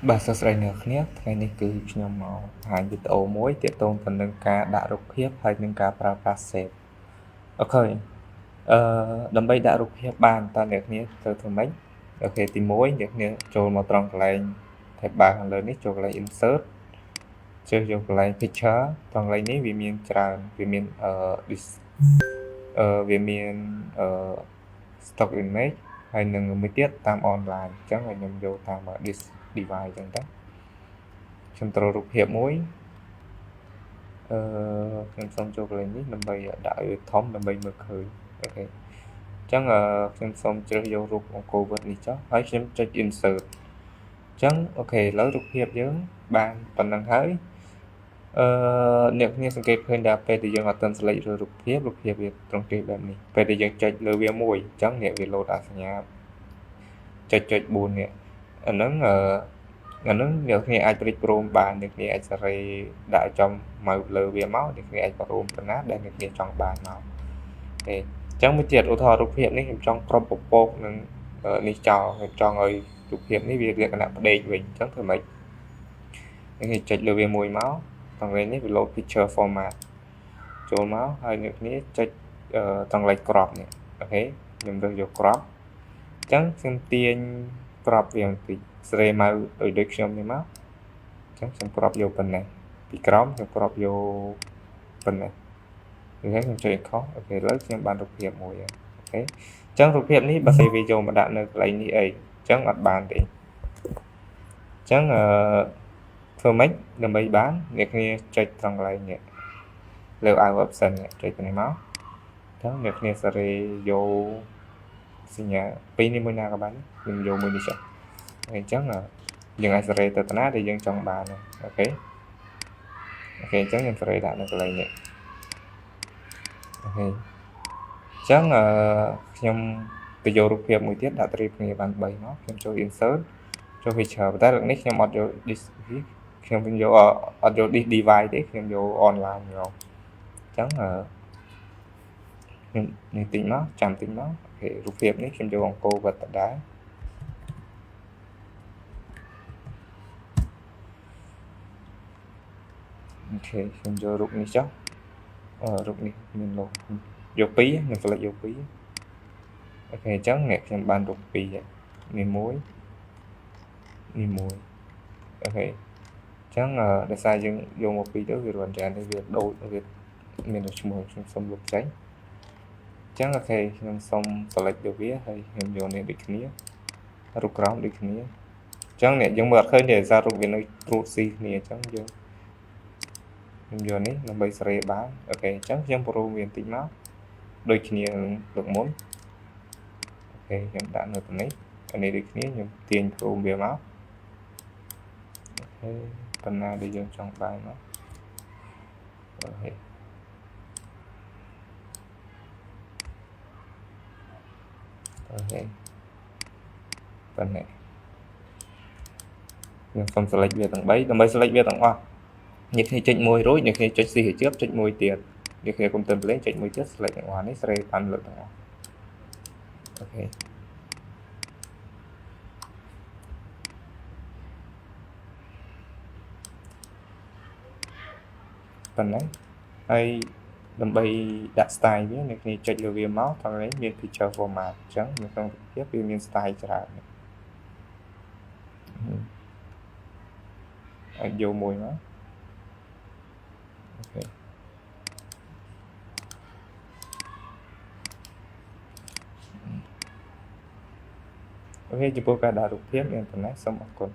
បាទសួស្តីអ្នកគ្នាថ្ងៃនេះគឺខ្ញុំមកបង្ហាញវីដេអូមួយទាក់ទងទៅនឹងការដាក់រូបភាពហើយនឹងការប្រើប្រាស់ save អូខេដើម្បីដាក់រូបភាពបានតើអ្នកគ្នាត្រូវធ្វើម៉េចអូខេទី1អ្នកគ្នាចូលមកត្រង់កន្លែង tab bar ខាងលើនេះចូលកន្លែង insert ចុចយកកន្លែង picture ត្រង់កន្លែងនេះវាមានច្រើនវាមានវាមាន stock image ហើយនឹងមួយទៀតតាម online អញ្ចឹងឲ្យខ្ញុំយកតាម this device អញ្ចឹងទៅខ្ញុំត្រូវរូបភាពមួយខ្ញុំសូមចូលកន្លែងនេះដើម្បីដាក់ឲ្យធំដើម្បីមើលឃើញអូខេអញ្ចឹងខ្ញុំសូមជ្រើសយករូបអង្គរវត្តនេះចុះហើយខ្ញុំចុច insert អញ្ចឹងអូខេឥឡូវរូបភាពយើងបានប៉ុណ្ណឹងហើយអ្នកគ្នាសង្កេតឃើញថាពេលដែលយើងអត់ទាន់ select រូបភាពវាត្រង់គេបែបនេះពេលដែលយើងចុចលើវាមួយអញ្ចឹងអ្នកវាលោតអាសញ្ញាចុច4នេះអាហ្នឹងអ្នកគ្នាអាចព្រិចព្រមបានអ្នកគ្នាអាចសេរីដាក់ចំមកលើវាមកអ្នកគ្នាអាចប្រូមប៉ុណ្ណាដែលអ្នកគ្នាចង់បានមកទេអញ្ចឹងមួយទៀតឧទាហរណ៍រូបភាពនេះខ្ញុំចង់គ្របពពកនឹងនេះចោលខ្ញុំចង់ឲ្យរូបភាពនេះវាលក្ខណៈផ្ដេកវិញអញ្ចឹងធ្វើម៉េចអ្នកគ្នាចុចលើវាមួយមកត្រង់នេះវា load picture format ចូលមកហើយអ្នកគ្នាចុចត្រង់លេខគ្រាប់នេះអូខេខ្ញុំរើសយកគ្រាប់អញ្ចឹងខ្ញុំទាញគ្រាប់វាបន្តិចស្រីមកដូចខ្ញុំនេះមកអញ្ចឹងខ្ញុំគ្រាប់យកប៉ុណ្ណេះពីក្រោមខ្ញុំគ្រាប់យកប៉ុណ្ណេះអូខេខ្ញុំចុចខុសអូខេឥឡូវខ្ញុំបានរូបភាពមួយអូខេអញ្ចឹងរូបភាពនេះបើសិនវាយកមកដាក់នៅកន្លែងនេះអីអញ្ចឹងអត់បានទេអញ្ចឹងធ្វើម៉េចដើម្បីបានអ្នកគ្នាចុចត្រង់កន្លែងនេះលើ out option ចុចទៅនេះមកអញ្ចឹងអ្នកគ្នាសេរីយកសញ្ញាពីរនេះមួយណាក៏បានខ្ញុំយកមួយនេះចុះអញ្ចឹងយើងអាចសេរីទៅតាណាដែលយើងចង់បានអូខេអញ្ចឹងខ្ញុំសេរីដាក់នៅកន្លែងនេះអូខេអញ្ចឹងខ្ញុំទៅយករូបភាពមួយទៀតដាក់ត្រៀបគ្នាបាន3មកខ្ញុំចូល insert ចូល picture តែលើកនេះខ្ញុំអត់យក this ខ្ញុំយកអត់យក this device ទេខ្ញុំយក online មកអញ្ចឹងខ្ញុំនេះតិចមកចាំតិចមកអូខេរូបភាពនេះខ្ញុំយកអង្គរវត្តដដែលអូខេខ្ញុំយករូបនេះចុះរូបនេះមានលោកយក2ខ្ញុំ select យក2អូខេអញ្ចឹងអ្នកខ្ញុំបានរូប2នេះមួយអូខេអញ្ចឹងដោយសារយើងយកមក2ទៅវារត់ច្រើនទៅវាដូចវាមានឈ្មោះខ្ញុំសុំលុបចេញអញ្ចឹងអូខេខ្ញុំសុំ select យកវាហើយខ្ញុំយកនេះដូចគ្នារូបក្រោមដូចគ្នាអញ្ចឹងអ្នកយើងមើលអត់ឃើញទេសាររូបវានៅត្រួតស៊ីគ្នាអញ្ចឹងយើងខ្ញុំយកនេះដើម្បីសេរីបានអូខេអញ្ចឹងខ្ញុំប្រូវាបន្តិចមកដូចគ្នានឹងលើកមុនអូខេខ្ញុំដាក់នៅទីនេះអានេះដូចគ្នាខ្ញុំទាញប្រូវាមកអូខេប៉ុណ្ណាដែលយើងចង់បានមកអូខេប៉ុណ្ណេះខ្ញុំសុំ select វាទាំង3ដើម្បី select វាទាំងអស់អ្នកគ្នាចុចមួយរួចអ្នកគ្នាចុចស៊ីឲ្យជាប់ចុចមួយទៀតអ្នកគ្នាកុំទៅលេងចុចមួយទៀត select ទាំងអស់នេះសេរីបានលើកទាំងអស់អូខេប៉ុណ្ណឹងហើយដើម្បីដាក់ style វាអ្នកគ្នាចុចលើវាមកត្រង់នេះមាន picture format អញ្ចឹងនៅក្នុងរូបភាពវាមាន style ច្រើនអាចយកមួយមកអូខេចំពោះការដាក់រូបភាពមានប៉ុណ្ណេះសូមអរគុណ